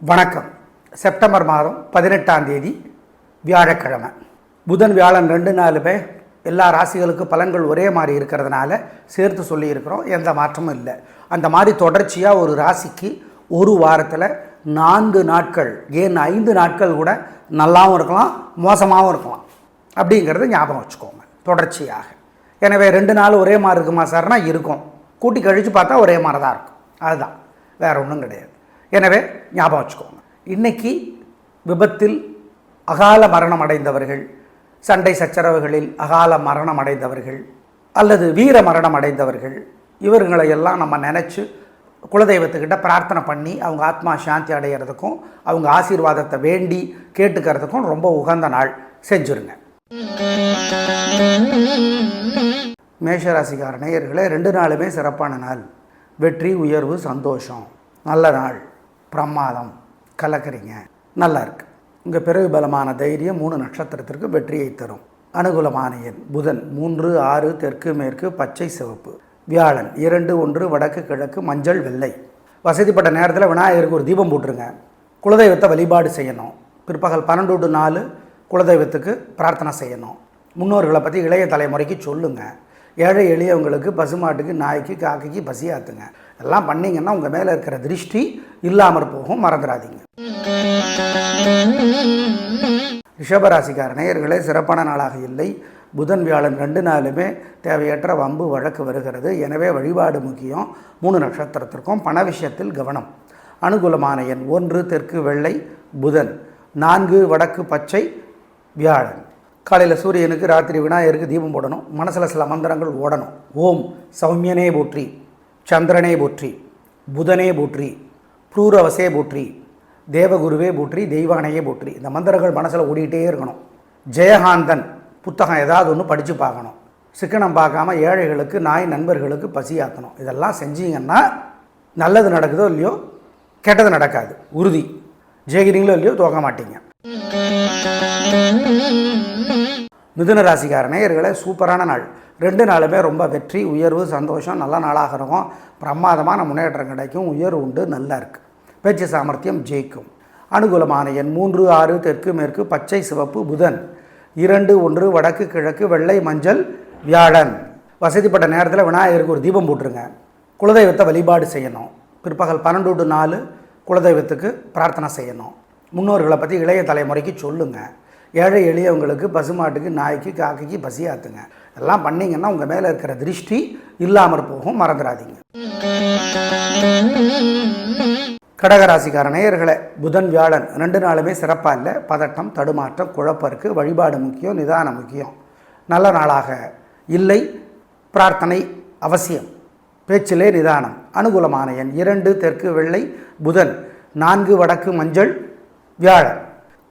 வணக்கம். செப்டம்பர் மாதம் 18ஆம் தேதி வியாழக்கிழமை. புதன் வியாழன் 2 நாளுமே எல்லா ராசிகளுக்கும் பலன்கள் ஒரே மாதிரி இருக்கிறதுனால சேர்த்து சொல்லியிருக்கிறோம். எந்த மாற்றமும் இல்லை. அந்த மாதிரி தொடர்ச்சியாக ஒரு ராசிக்கு ஒரு வாரத்தில் 4 நாட்கள் ஏன் 5 நாட்கள் கூட நல்லாவும் இருக்கலாம், மோசமாகவும் இருக்கலாம். அப்படிங்கிறது ஞாபகம் வச்சுக்கோங்க தொடர்ச்சியாக. எனவே 2 நாள் ஒரே மாதிரி இருக்குமா சார்னா இருக்கும். கூட்டி கழித்து பார்த்தா ஒரே மாதிரி தான் இருக்கும். அதுதான், வேறு ஒன்றும் கிடையாது. எனவே ஞாபகம் வச்சுக்கோங்க. இன்றைக்கி விபத்தில் அகால மரணம் அடைந்தவர்கள், சண்டை சச்சரவுகளில் அகால மரணம் அடைந்தவர்கள் அல்லது வீர மரணம் அடைந்தவர்கள், இவர்களையெல்லாம் நம்ம நினச்சி குலதெய்வத்துக்கிட்ட பிரார்த்தனை பண்ணி அவங்க ஆத்மா சாந்தி அடைகிறதுக்கும் அவங்க ஆசீர்வாதத்தை வேண்டி கேட்டுக்கிறதுக்கும் ரொம்ப உகந்த நாள். செஞ்சுருங்க. மேஷராசிக்கார நேயர்களே, 2 நாளுமே சிறப்பான நாள். வெற்றி, உயர்வு, சந்தோஷம், நல்ல நாள், பிரமாதம், கலக்கிறீங்க, நல்லா இருக்கு. உங்கள் பிறகு பலமான தைரியம் 3 நட்சத்திரத்திற்கு வெற்றியை தரும். அனுகூலமான எண் புதன் 3, 6, தெற்கு மேற்கு, பச்சை சிவப்பு. வியாழன் 2, 1, வடக்கு கிழக்கு, மஞ்சள் வெள்ளை. வசதிப்பட்ட நேரத்தில் விநாயகருக்கு ஒரு தீபம் போட்டுருங்க. குலதெய்வத்தை வழிபாடு செய்யணும். பிற்பகல் 12 to 4 குலதெய்வத்துக்கு பிரார்த்தனை செய்யணும். முன்னோர்களை பற்றி இளைய தலைமுறைக்கு சொல்லுங்கள். ஏழை எளியவங்களுக்கு, பசுமாட்டுக்கு, நாய்க்கு, காக்கைக்கு பசியாத்துங்க. எல்லாம் பண்ணிங்கன்னா உங்கள் மேலே இருக்கிற திருஷ்டி இல்லாமற் போகும், மறந்துடாதீங்க. ரிஷபராசிக்கார நேயர்களே, சிறப்பான நாளாக இல்லை. புதன் வியாழன் 2 நாளுமே தேவையற்ற வம்பு வழக்கு வருகிறது. எனவே வழிபாடு முக்கியம். 3 நட்சத்திரத்திற்கும் பண விஷயத்தில் கவனம். அனுகூலமான எண் 1, தெற்கு வெள்ளை, புதன் 4, வடக்கு பச்சை, வியாழன். காலையில் சூரியனுக்கு, ராத்திரி விநாயகருக்கு தீபம் போடணும். மனசில் சில மந்திரங்கள் ஓடணும். ஓம் சௌமியனே போற்றி, சந்திரனே போற்றி, புதனே போற்றி, ப்ரூரவசே போற்றி, தேவகுருவே போற்றி, தெய்வானையே போற்றி. இந்த மந்திரங்கள் மனசில் ஓடிக்கிட்டே இருக்கணும். ஜெயகாந்தன் புத்தகம் ஏதாவது ஒன்று படித்து பார்க்கணும். சிக்கனம் பார்க்காம ஏழைகளுக்கு, நாய் நண்பர்களுக்கு பசியாற்றணும். இதெல்லாம் செஞ்சீங்கன்னா நல்லது நடக்குதோ இல்லையோ, கெட்டது நடக்காது, உறுதி. ஜெயிக்கிறீங்களோ இல்லையோ, தோக்க மாட்டீங்க. மிதுன ராசிக்கார நேயர்களே, சூப்பரான நாள். 2 நாளுமே ரொம்ப வெற்றி, உயர்வு, சந்தோஷம், நல்ல நாளாக இருக்கும். பிரமாதமான முன்னேற்றம் கிடைக்கும். உயர்வு உண்டு, நல்லா இருக்குது. பேச்சு சாமர்த்தியம் ஜெயிக்கும். அனுகூலமான எண் 3, 6, தெற்கு மேற்கு, பச்சை சிவப்பு. புதன் 2, 1, வடக்கு கிழக்கு, வெள்ளை மஞ்சள், வியாழன். வசதிப்பட்ட நேரத்தில் விநாயகருக்கு ஒரு தீபம் போட்டுருங்க. குலதெய்வத்தை வழிபாடு செய்யணும். பிற்பகல் 12 to 4 குலதெய்வத்துக்கு பிரார்த்தனை செய்யணும். முன்னோர்களை பற்றி இளைய தலைமுறைக்கு சொல்லுங்கள். ஏழை எளியவங்களுக்கு, பசுமாட்டுக்கு, நாய்க்கு, காக்கைக்கு பசியாத்துங்க. எல்லாம் பண்ணிங்கன்னா உங்கள் மேலே இருக்கிற திருஷ்டி இல்லாமற் போகும், மறந்துடாதீங்க. கடகராசிக்கார நேயர்களே, புதன் வியாழன் 2 நாளுமே சிறப்பாக இல்லை. பதட்டம், தடுமாற்றம், குழப்பம் இருக்குது. வழிபாடு முக்கியம், நிதானம் முக்கியம். நல்ல நாளாக இல்லை. பிரார்த்தனை அவசியம். பேச்சிலே நிதானம். அனுகூலமான எண் 2, தெற்கு வெள்ளை, புதன் 4, வடக்கு மஞ்சள், வியாழன்.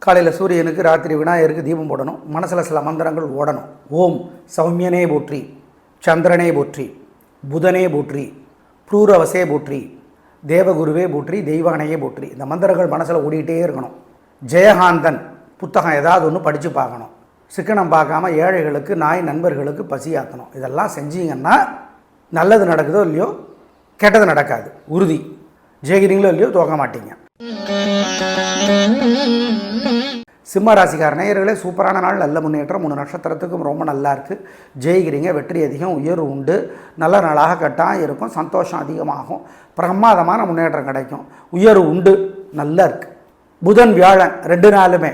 காலையில் சூரியனுக்கு, ராத்திரி விநாயகருக்கு தீபம் போடணும். மனசில் சில மந்திரங்கள் ஓடணும். ஓம் சௌமியனே போற்றி, சந்திரனே போற்றி, புதனே போற்றி, ப்ரூரவசே போற்றி, தேவகுருவே போற்றி, தெய்வானையே போற்றி. இந்த மந்திரங்கள் மனசில் ஓடிக்கிட்டே இருக்கணும். ஜெயகாந்தன் புத்தகம் ஏதாவது ஒன்று படித்து பார்க்கணும். சிக்கனம் பார்க்காம ஏழைகளுக்கு, நாய் நண்பர்களுக்கு பசியாற்றணும். இதெல்லாம் செஞ்சீங்கன்னா நல்லது நடக்குதோ இல்லையோ, கெட்டது நடக்காது, உறுதி. ஜெயிக்கிறீங்களோ இல்லையோ, தோக்க மாட்டீங்க. சிம்ம ராசிக்கார நேயர்களே, சூப்பரான நாள், நல்ல முன்னேற்றம். 3 நட்சத்திரத்துக்கும் ரொம்ப நல்லா இருக்குது. ஜெயிக்கிறீங்க, வெற்றி அதிகம், உயர்வு உண்டு. நல்ல நாளாக கட்டாயம் இருக்கும். சந்தோஷம் அதிகமாகும். பிரமாதமான முன்னேற்றம் கிடைக்கும். உயர்வு உண்டு, நல்லா இருக்குது. புதன் வியாழன் 2 நாளுமே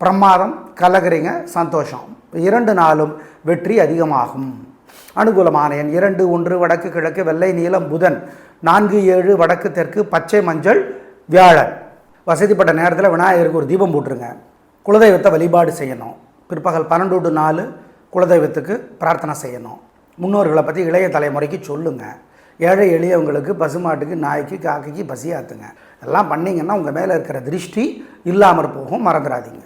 பிரமாதம், கலகிறீங்க, சந்தோஷம். 2 நாளும் வெற்றி அதிகமாகும். அனுகூலமான எண் 2, 1, வடக்கு கிழக்கு, வெள்ளை நீலம், புதன் 4, 7, வடக்கு தெற்கு, பச்சை மஞ்சள், வியாழன். வசதிப்பட்ட நேரத்தில் விநாயகருக்கு ஒரு தீபம் போட்டுருங்க. குலதெய்வத்தை வழிபாடு செய்யணும். பிற்பகல் 12 to 4 குலதெய்வத்துக்கு பிரார்த்தனை செய்யணும். முன்னோர்களை பற்றி இளைய தலைமுறைக்கு சொல்லுங்கள். ஏழை எளியவங்களுக்கு, பசுமாட்டுக்கு, நாய்க்கு, காக்கைக்கு பசியாத்துங்க. எல்லாம் பண்ணிங்கன்னா உங்கள் மேலே இருக்கிற திருஷ்டி இல்லாமற் போகும், மறந்துடாதீங்க.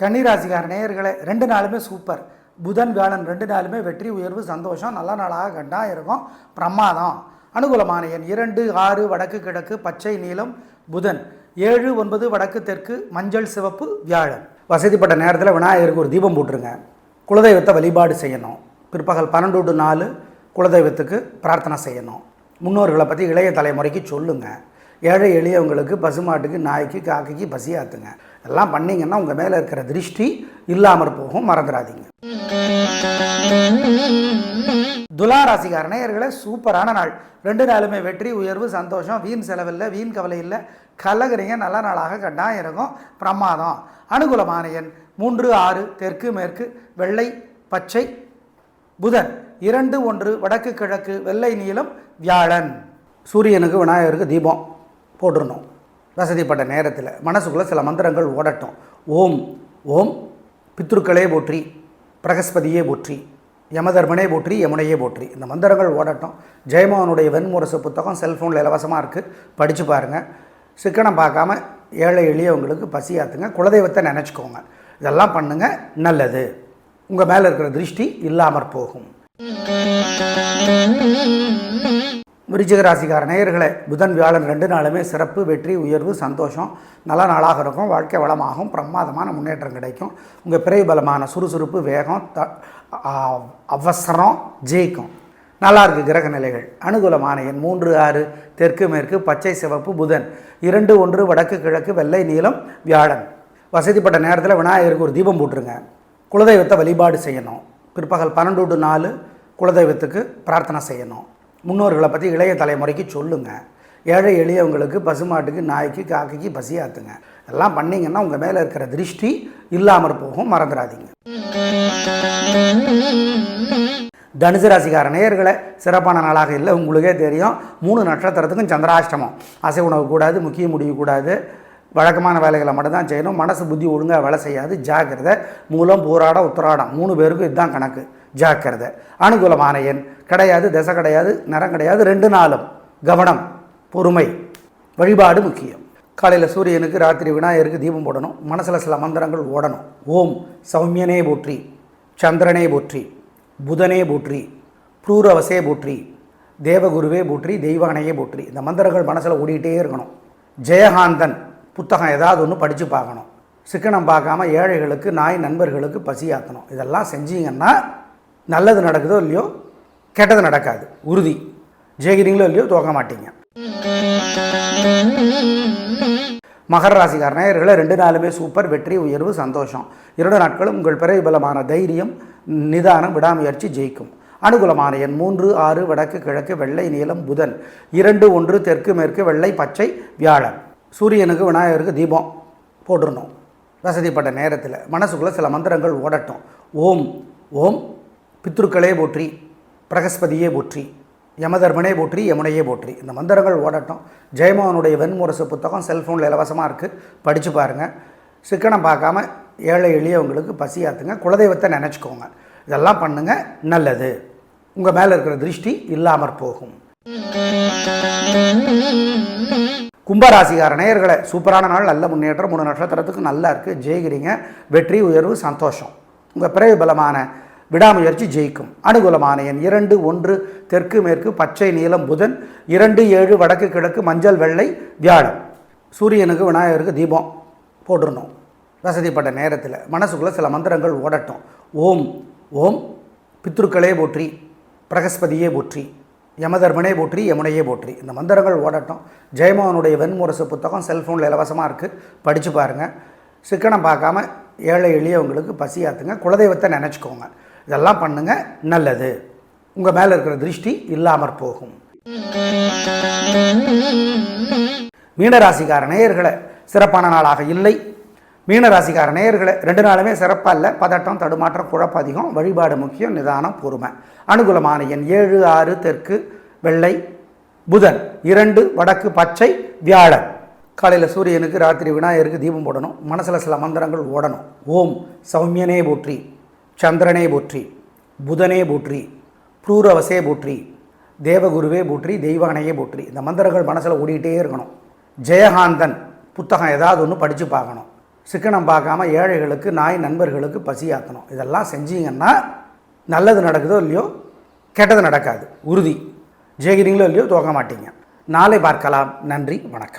கன்னிராசிக்கார நேயர்களே, 2 நாளுமே சூப்பர். புதன் வியாழன் 2 நாளுமே வெற்றி, உயர்வு, சந்தோஷம், நல்ல நாளாக கட்டாயம் இருக்கும். பிரமாதம். அனுகூலமான எண் 2, 6, வடக்கு கிழக்கு, பச்சை நீலம், புதன் 7, 9, வடக்கு தெற்கு, மஞ்சள் சிவப்பு, வியாழன். வசதிப்பட்ட நேரத்தில் விநாயகருக்கு ஒரு தீபம் போட்டுருங்க. குலதெய்வத்தை வழிபாடு செய்யணும். பிற்பகல் 12 to 4 குலதெய்வத்துக்கு பிரார்த்தனை செய்யணும். முன்னோர்களை பற்றி இளைய தலைமுறைக்கு சொல்லுங்கள். ஏழை எளியவங்களுக்கு, பசுமாட்டுக்கு, நாய்க்கு, காக்கைக்கு பசியாத்துங்க. எல்லாம் பண்ணிங்கன்னா உங்கள் மேலே இருக்கிற திருஷ்டி இல்லாமற் போகும், மறந்துடாதீங்க. துலா ராசிக்கார நேயர்களே, சூப்பரான நாள். 2 நாளுமே வெற்றி, உயர்வு, சந்தோஷம், வீண் செலவில்லை, வீண் கவலை இல்லை, கலகுறீங்க, நல்ல நாளாக கட்டாயம் இருக்கும், பிரமாதம். அனுகூலமான எண் 3, 6, தெற்கு மேற்கு, வெள்ளை பச்சை, புதன் 2, 1, வடக்கு கிழக்கு, வெள்ளை நீலம், வியாழன். சூரியனுக்கு விநாயகருக்கு தீபம் போட்டுருணும். வசதிப்பட்ட நேரத்தில் மனசுக்குள்ளே சில மந்திரங்கள் ஓடட்டும். ஓம் ஓம் பித்ருக்களே போற்றி, பிரகஸ்பதியே போற்றி, யமதர்மனே போற்றி, யமுனையே போற்றி. இந்த மந்திரங்கள் ஓடட்டும். ஜெயமோகனுடைய வெண்முரசு புத்தகம் செல்ஃபோனில் இலவசமாக இருக்குது, படித்து பாருங்கள். சிக்கனம் பார்க்காம ஏழை எளியவங்களுக்கு பசியாத்துங்க. குலதெய்வத்தை நினச்சிக்கோங்க. இதெல்லாம் பண்ணுங்கள், நல்லது. உங்கள் மேலே இருக்கிற திருஷ்டி இல்லாமற் போகும். விருச்சிக ராசிக்கார நேயர்களே, புதன் வியாழன் 2 நாளுமே சிறப்பு, வெற்றி, உயர்வு, சந்தோஷம், நல்ல நாளாக இருக்கும். வாழ்க்கை வளமாகும், பிரமாதமான முன்னேற்றம் கிடைக்கும். உங்கள் பிறை பலமான சுறுசுறுப்பு, வேகம், அவசரம் ஜெயிக்கும். நல்லா இருக்குது கிரக நிலைகள். அனுகூலமான எண் 3, 6, தெற்கு மேற்கு, பச்சை சிவப்பு, புதன் 2, 1, வடக்கு கிழக்கு, வெள்ளை நீலம், வியாழன். வசதிப்பட்ட நேரத்தில் விநாயகருக்கு ஒரு தீபம் போட்டுருங்க. குலதெய்வத்தை வழிபாடு செய்யணும். பிற்பகல் 12 to 4 குலதெய்வத்துக்கு பிரார்த்தனை செய்யணும். முன்னோர்களை பற்றி இளைய தலைமுறைக்கு சொல்லுங்கள். ஏழை எளியவங்களுக்கு, பசுமாட்டுக்கு, நாய்க்கு, காக்கைக்கு பசியாத்துங்க. எல்லாம் பண்ணிங்கன்னா உங்கள் மேலே இருக்கிற திருஷ்டி இல்லாமற் போகும், மறந்துடாதீங்க. தனுசு ராசிக்கார நேயர்களை, சிறப்பான நாளாக இல்லை, உங்களுக்கே தெரியும். 3 நட்சத்திரத்துக்கும் சந்திராஷ்டமம். அசை உணவு கூடாது, முக்கிய முடிவு கூடாது, வழக்கமான வேலைகளை மட்டும்தான் செய்யணும். மனசு புத்தி ஒழுங்காக வேலை செய்யாது, ஜாக்கிரதை. மூலம், பூராடம், உத்திராடம் 3 பேருக்கும் இதுதான் கணக்கு, ஜாக்கிரதை. அனுகூலமான எண் கிடையாது, திசை கிடையாது, நிறம் கிடையாது, 2 நாளும் கவனம், பொறுமை, வழிபாடு முக்கியம். காலையில் சூரியனுக்கு, ராத்திரி விநாயகருக்கு தீபம் போடணும். மனசில் சில மந்திரங்கள் ஓடணும். ஓம் சௌமியனே போற்றி, சந்திரனே போற்றி, புதனே போற்றி, ப்ரூரவசே போற்றி, தேவகுருவே போற்றி, தெய்வானையே போற்றி. இந்த மந்திரங்கள் மனசில் ஓடிக்கிட்டே இருக்கணும். ஜெயகாந்தன் புத்தகம் ஏதாவது ஒன்று படித்து பார்க்கணும். சிக்கனம் பார்க்காம ஏழைகளுக்கு, நாய் நண்பர்களுக்கு பசியாற்றணும். இதெல்லாம் செஞ்சீங்கன்னா நல்லது நடக்குதோ இல்லையோ, கெட்டது நடக்காது, உறுதி. ஜெயிக்கிறீங்களோ இல்லையோ, தோக்க மாட்டீங்க. மகர ராசிக்கார நேயர்களை, 2 நாளுமே சூப்பர், வெற்றி, உயர்வு, சந்தோஷம். 2 நாட்களும் உங்கள் பிறை பலமான தைரியம், நிதானம், விடாமுயற்சி ஜெயிக்கும். அனுகூலமான எண் 3, 6, வடக்கு கிழக்கு, வெள்ளை நீலம், புதன் 2, 1, தெற்கு மேற்கு, வெள்ளை பச்சை, வியாழன். சூரியனுக்கு விநாயகருக்கு தீபம் போட்டுருணும். வசதிப்பட்ட நேரத்தில் மனசுக்குள்ளே சில மந்திரங்கள் ஓடட்டும். ஓம் ஓம் பித்ருக்களே போற்றி, பிரகஸ்பதியே போற்றி, யமதர்மனே போற்றி, யமுனையே போற்றி. இந்த மந்திரங்கள் ஓடட்டும். ஜெயமோகனுடைய வெண்முரசு புத்தகம் செல்ஃபோனில் இலவசமாக இருக்குது, படித்து பாருங்கள். சிக்கனம் பார்க்காம ஏழை எளியவங்களுக்கு பசியாத்துங்க. குலதெய்வத்தை நினச்சிக்கோங்க. இதெல்லாம் பண்ணுங்கள், நல்லது. உங்கள் மேலே இருக்கிற திருஷ்டி இல்லாமற் போகும். கும்பராசிக்கார நேயர்களை, சூப்பரான நாள், நல்ல முன்னேற்றம். 3 நட்சத்திரத்துக்கு நல்லா இருக்குது, ஜெயிக்கிறீங்க. வெற்றி, உயர்வு, சந்தோஷம். உங்கள் பிறவி பலமான விடாமுயற்சி ஜெயிக்கும். அனுகூலமான எண் 2, 1, தெற்கு மேற்கு, பச்சை நீலம், புதன் 2, 7, வடக்கு கிழக்கு, மஞ்சள் வெள்ளை, வியாழன். சூரியனுக்கு விநாயகருக்கு தீபம் போட்டுருணும். வசதிப்பட்ட நேரத்தில் மனசுக்குள்ளே சில மந்திரங்கள் ஓடட்டும். ஓம் ஓம் பித்ருக்களே போற்றி, பிரகஸ்பதியே போற்றி, யமதர்மனே போற்றி, யமுனையே போற்றி. இந்த மந்திரங்கள் ஓடட்டும். ஜெயமோகனுடைய வெண்முரசு புத்தகம் செல்ஃபோனில் இலவசமாக இருக்குது, படித்து பாருங்கள். சிக்கனம் பார்க்காம ஏழை எளியவங்களுக்கு பசியாத்துங்க. குலதெய்வத்தை நினச்சிக்கோங்க. இதெல்லாம் பண்ணுங்கள், நல்லது. உங்கள் மேலே இருக்கிற திருஷ்டி இல்லாமற் போகும். மீனராசிக்கார நேயர்களை, சிறப்பான நாளாக இல்லை. மீனராசிக்கார நேயர்களை, 2 நாளுமே சிறப்பாக இல்லை. பதட்டம், தடுமாற்றம், குழப்பம் அதிகம். வழிபாடு முக்கியம், நிதானம், பொறுமை. அனுகூலமான எண் 7, 6, தெற்கு வெள்ளை, புதன் 2, வடக்கு பச்சை, வியாழன். காலையில் சூரியனுக்கு, ராத்திரி விநாயகருக்கு தீபம் போடணும். மனசில் சில மந்திரங்கள் ஓடணும். ஓம் சௌமியனே போற்றி, சந்திரனே போற்றி, புதனே போற்றி, ப்ரூரவசே போற்றி, தேவகுருவே போற்றி, தெய்வானையே போற்றி. இந்த மந்திரங்கள் மனசில் ஓடிக்கிட்டே இருக்கணும். ஜெயகாந்தன் புத்தகம் ஏதாவது ஒன்று படித்து பார்க்கணும். சிக்கனம் பார்க்காம ஏழைகளுக்கு, நாய் நண்பர்களுக்கு பசியாற்றணும். இதெல்லாம் செஞ்சீங்கன்னா நல்லது நடக்குதோ இல்லையோ, கெட்டது நடக்காது, உறுதி. ஜெயிக்கிறீங்களோ இல்லையோ, தோக்க மாட்டீங்க. நாளை பார்க்கலாம். நன்றி, வணக்கம்.